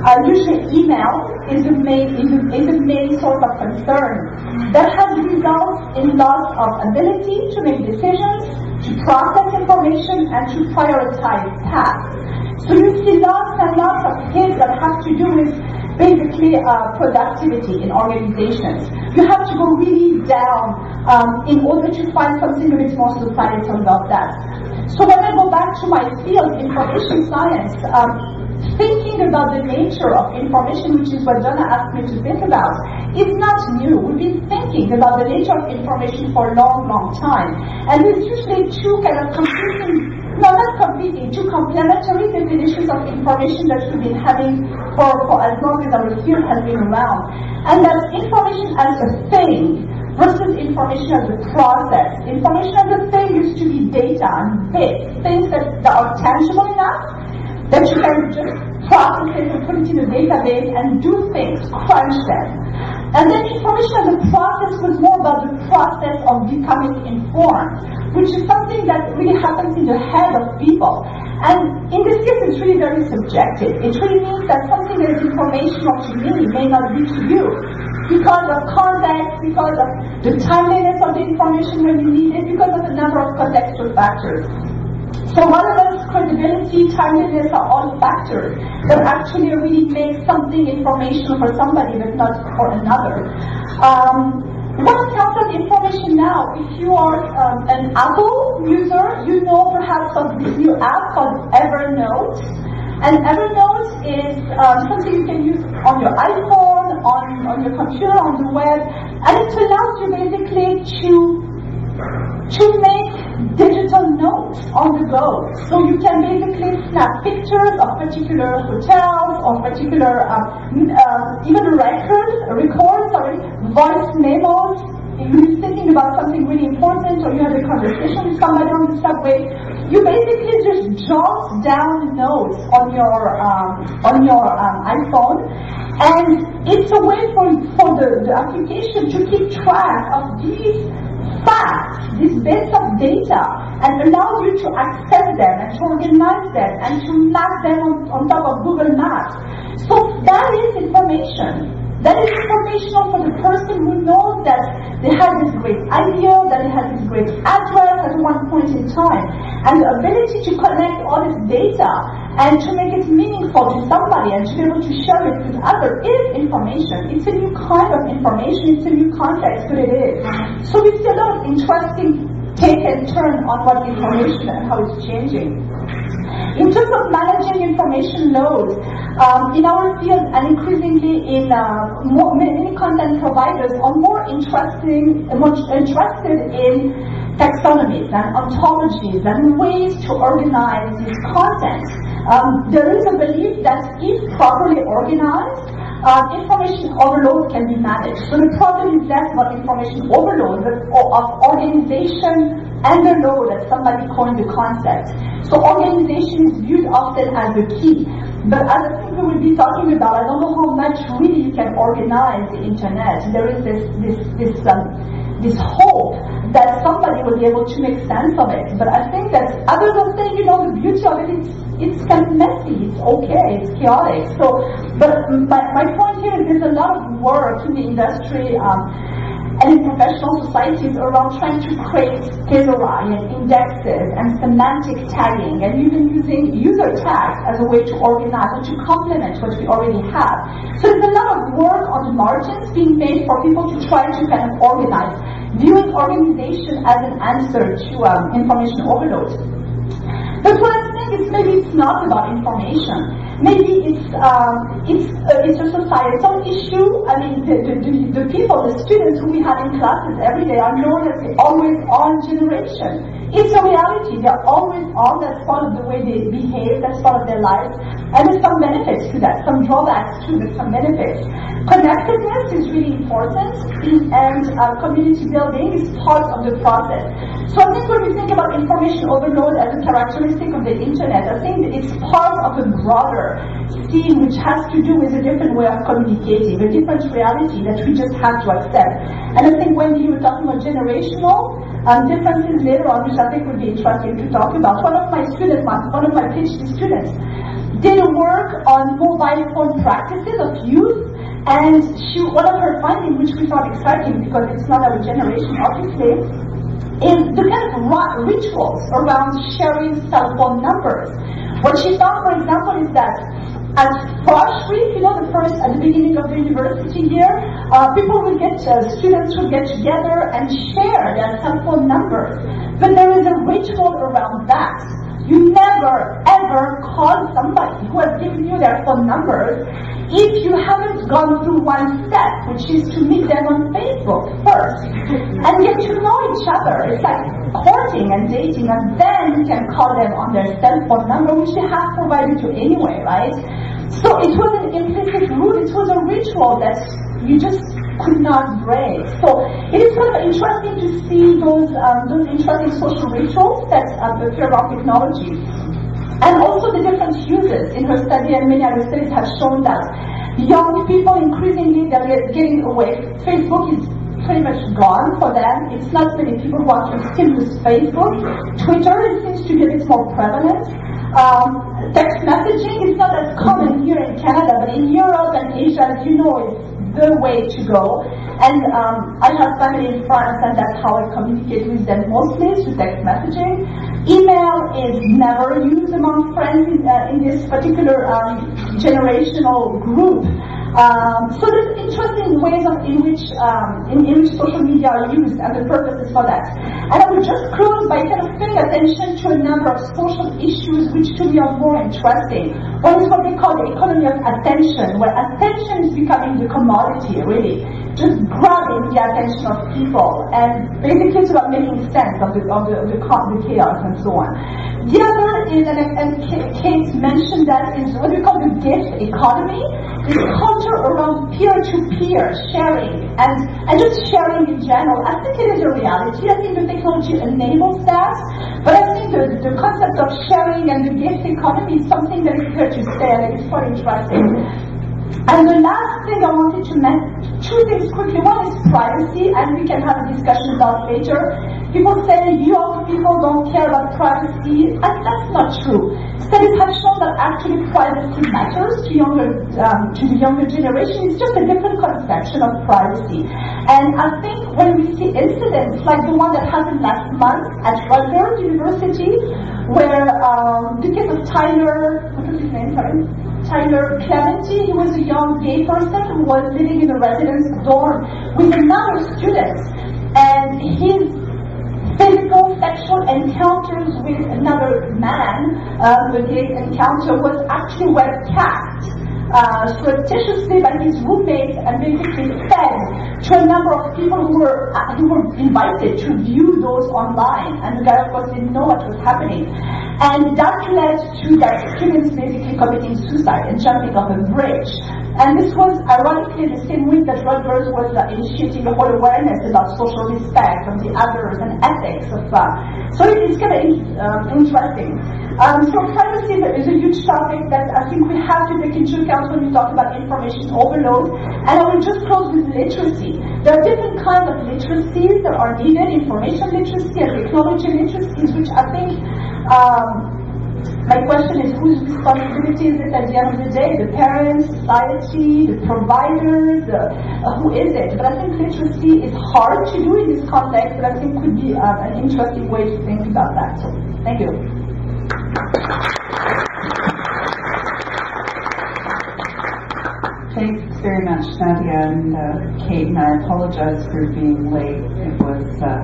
Usually email is the main source of concern. That has resulted in loss of ability to make decisions, to process information, and to prioritize tasks. So you see lots and lots of hits that have to do with basically productivity in organizations. You have to go really down in order to find something a bit more societal about that. So when I go back to my field, information science, thinking about the nature of information, which is what Donna asked me to think about, is not new. We've been thinking about the nature of information for a long, long time. And there's usually two kind of two complementary definitions of information that we've been having for as long as our field has been around. And that's information as a thing versus information as a process. Information as a thing used to be data and bits, things that are tangible enough that you can just process it and put it in a database and do things, crunch them. And then information as a process was more about the process of becoming informed, which is something that really happens in the head of people. And in this case, it's really very subjective. It really means that something that is informational to me may not be to you, because of context, because of the timeliness of the information when you need it, because of a number of contextual factors. So relevance, credibility, timeliness are all factors that actually really make something informational for somebody but not for another. What counts as information now? If you are an Apple user, you know perhaps of this new app called Evernote. And Evernote is something you can use on your iPhone, on your computer, on the web, and it allows you basically to make digital notes on the go. So you can basically snap pictures of particular hotels or particular even record voice memos. If you're thinking about something really important or you have a conversation with somebody on the subway, you basically just jot down notes on your iPhone, and it's a way for the application to keep track of these facts, these bits of data, and allows you to access them and to organize them and to map them on top of Google Maps. So that is information. That is informational for the person who knows that they had this great idea, that they had this great address at one point in time. And the ability to connect all this data and to make it meaningful to somebody and to be able to share it with others is information. It's a new kind of information, it's a new context, but it is. So we see a lot of interesting take and turn on what information and how it's changing. In terms of managing information load, in our field and increasingly in many content providers are more interested in taxonomies and ontologies and ways to organize this content. There is a belief that if properly organized, information overload can be managed. So the problem is less about information overload, but of organization and the load, as somebody coined the concept. So organization is viewed often as the key. But as I think we will be talking about, I don't know how much really you can organize the internet. There is this hope that somebody will be able to make sense of it. But I think that other than saying, the beauty of it, it's kind of messy, it's okay, it's chaotic. So, but my point here is there's a lot of work in the industry and in professional societies around trying to create thesauri and indexes and semantic tagging and even using user tags as a way to organize and to complement what we already have. So there's a lot of work on the margins being made for people to try to kind of organize, viewing organization as an answer to information overload. But what I think is maybe it's not about information. Maybe it's a societal issue. I mean, the people, the students who we have in classes every day are known as the always-on generation. It's a reality. They're always on. That's part of the way they behave. That's part of their lives. And there's some benefits to that, some drawbacks too, but some benefits. Connectedness is really important, and community building is part of the process. So I think when we think about information overload as a characteristic of the internet, I think it's part of a broader scheme which has to do with a different way of communicating, a different reality that we just have to accept. And I think Wendy, you were talking about generational differences later on, which I think would be interesting to talk about. One of my PhD students did a work on mobile phone practices of youth, and one of her findings, which we found exciting because it's not our generation, obviously, is the kind of rituals around sharing cell phone numbers. What she found, for example, is that at Frosh Week, at the beginning of the university year, students will get together and share their cell phone numbers. But there is a ritual around that. You never, ever call somebody who has given you their phone numbers if you haven't gone through one step, which is to meet them on Facebook first and get to know each other. It's like courting and dating, and then you can call them on their cell phone number, which they have provided you anyway, right? So it was an implicit rule. It was a ritual that you just could not break. So it is kind of interesting to see those interesting social rituals that appear around technology. And also the different uses. In her study, and many other studies have shown that young people increasingly they're getting away. Facebook is pretty much gone for them. It's not many people who actually still use Facebook. Twitter seems to be a bit more prevalent. Text messaging is not as common here in Canada, but in Europe and Asia, as you know, it's the way to go. And I have family in France, and that's how I communicate with them mostly, through text messaging. Email is never used among friends in this particular generational group. So there's interesting ways in which social media are used and the purposes for that. And I would just close by kind of paying attention to a number of social issues which to me are more interesting. One is what we call the economy of attention, where attention is becoming the commodity, really. Just grabbing the attention of people, and basically it's about making sense of the chaos and so on. The other is, and Kate mentioned that, is what we call the gift economy. This culture around peer-to-peer sharing and just sharing in general. I think it is a reality. I think the technology enables that, but I think the concept of sharing and the gift economy is something that is here to stay, and it's quite interesting. And the last thing I wanted to mention, two things quickly. One is privacy, and we can have a discussion about later. People say young people don't care about privacy, and that's not true. Studies have shown that actually privacy matters to the younger generation. It's just a different conception of privacy. And I think when we see incidents like the one that happened last month at Rutgers University, where the case of Tyler, what was his name, sorry? Tyler Clementi, he was a young gay person who was living in a residence dorm with another student, and his physical sexual encounters with another man, the gay encounter, was actually webcast surreptitiously by his roommates and basically fed to a number of people who were invited to view those online, and the guy of course didn't know what was happening. And that led to that students basically committing suicide and jumping off a bridge. And this was ironically the same week that Rutgers was initiating a whole awareness about social respect of the others and ethics of so it's kind of interesting. So privacy is a huge topic that I think we have to take into account when we talk about information overload. And I will just close with literacy. There are different kinds of literacies that are needed: information literacy and technology literacies, which I think my question is, whose responsibility is it at the end of the day? The parents, society, the providers, who is it? But I think literacy is hard to do in this context, but I think could be an interesting way to think about that. So, thank you. Thanks very much, Nadia and Kate, and I apologize for being late. It was the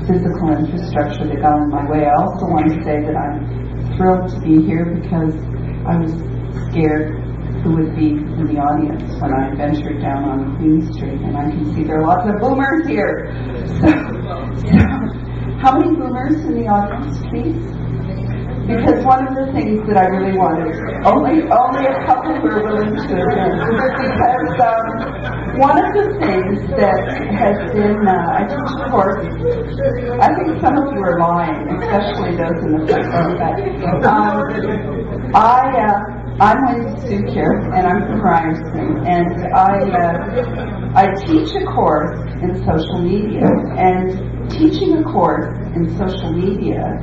physical infrastructure that got in my way. I also want to say that I'm thrilled to be here because I was scared who would be in the audience when I ventured down on Queen Street, and I can see there are lots of boomers here. So how many boomers in the audience, please? Because one of the things that I really wanted, only a couple were willing to attend, because one of the things that has been, I teach a course, I think some of you are lying, especially those in the front row, but I'm Wendy Suk here, and I'm from Ryerson, and I teach a course in social media, and teaching a course in social media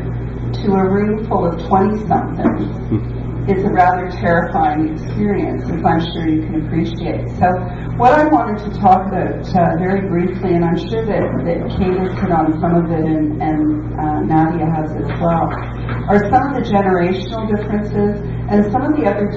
to a room full of 20-somethings it's a rather terrifying experience, as I'm sure you can appreciate. So what I wanted to talk about very briefly, and I'm sure that Kate has hit on some of it and Nadia has as well, are some of the generational differences and some of the other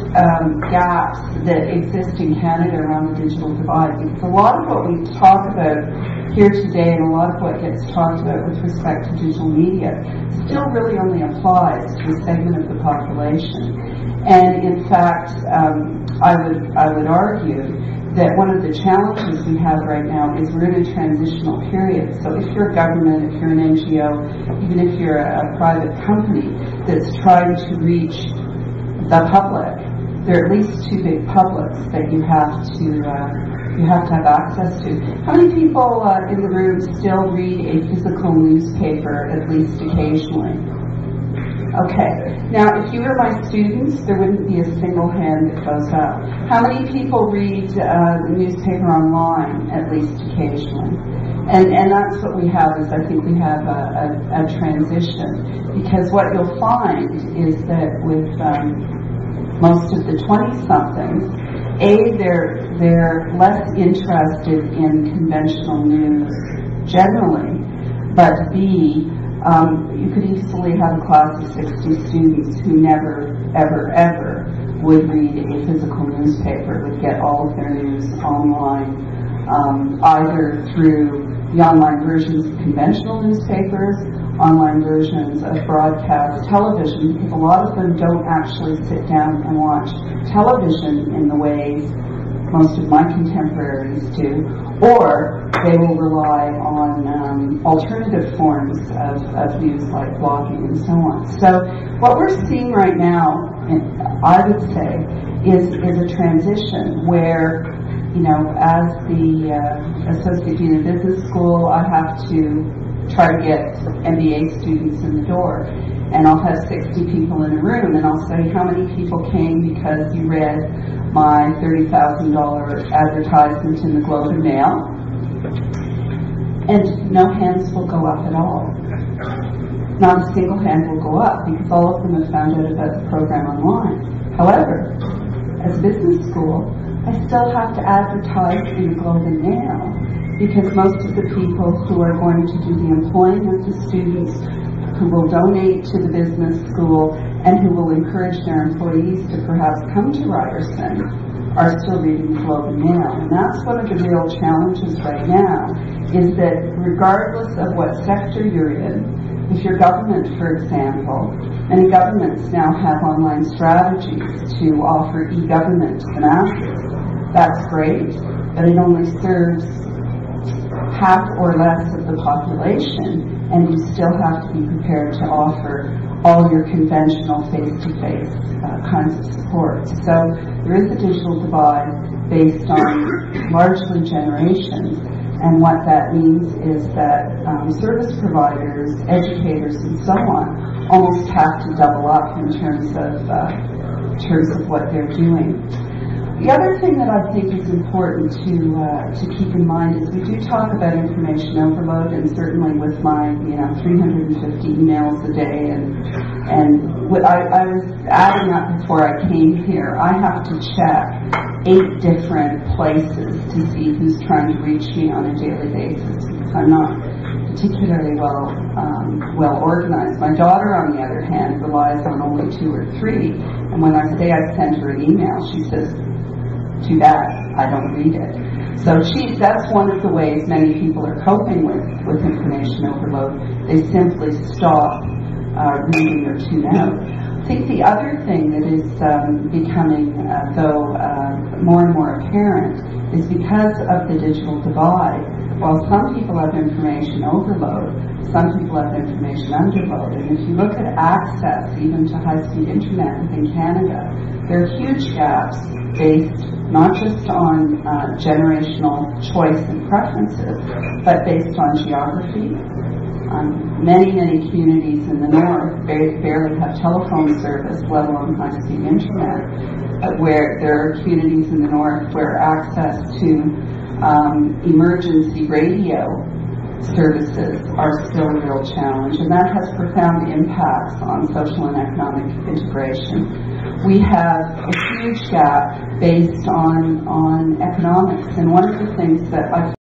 gaps that exist in Canada around the digital divide. Because a lot of what we talk about here today and a lot of what gets talked about with respect to digital media still really only applies to a segment of the population. And in fact, I would argue that one of the challenges we have right now is we're in a transitional period. So if you're a government, if you're an NGO, even if you're a private company that's trying to reach the public, there are at least two big publics that you have to have access to. How many people in the room still read a physical newspaper at least occasionally? Okay. Now, if you were my students, there wouldn't be a single hand that goes up. How many people read the newspaper online at least occasionally? And that's what we have, is I think we have a transition. Because what you'll find is that with most of the 20-somethings, A, they're less interested in conventional news generally, but B, you could easily have a class of 60 students who never, ever, ever would read a physical newspaper, would get all of their news online, either through the online versions of conventional newspapers, online versions of broadcast television, because a lot of them don't actually sit down and watch television in the ways most of my contemporaries do, or they will rely on alternative forms of news like blogging and so on. So what we're seeing right now, I would say, is a transition where, you know, as the Associate Dean of Business School, I have to try to get MBA students in the door. And I'll have 60 people in a room, and I'll say, how many people came because you read my $30,000 advertisement in the Globe and Mail? And no hands will go up at all. Not a single hand will go up, because all of them have found out about the program online. However, as a business school, I still have to advertise in the Globe and Mail, because most of the people who are going to do the employing of the students, who will donate to the business school, and who will encourage their employees to perhaps come to Ryerson, are still reading the Globe and Mail. And that's one of the real challenges right now, is that regardless of what sector you're in, if you're government, for example, many governments now have online strategies to offer e-government to the masses. That's great, but it only serves half or less of the population, and you still have to be prepared to offer all your conventional face-to-face kinds of support. So there is a digital divide based on largely generations, and what that means is that service providers, educators, and so on almost have to double up in terms of what they're doing. The other thing that I think is important to keep in mind is we do talk about information overload, and certainly with my 350 emails a day, and what I was adding up before I came here, I have to check 8 different places to see who's trying to reach me on a daily basis, because I'm not particularly well organized. My daughter, on the other hand, relies on only 2 or 3, and when I say I send her an email, she says, too bad, I don't read it. So that's one of the ways many people are coping with information overload. They simply stop reading or tune out. I think the other thing that is becoming, more and more apparent is because of the digital divide, while some people have information overload, some people have information underload. And if you look at access, even to high-speed internet within Canada, there are huge gaps based not just on generational choice and preferences, but based on geography. Many communities in the north barely have telephone service, let alone high-speed internet, where there are communities in the north where access to emergency radio services are still a real challenge, and that has profound impacts on social and economic integration. we have a huge gap based on economics. And one of the things that I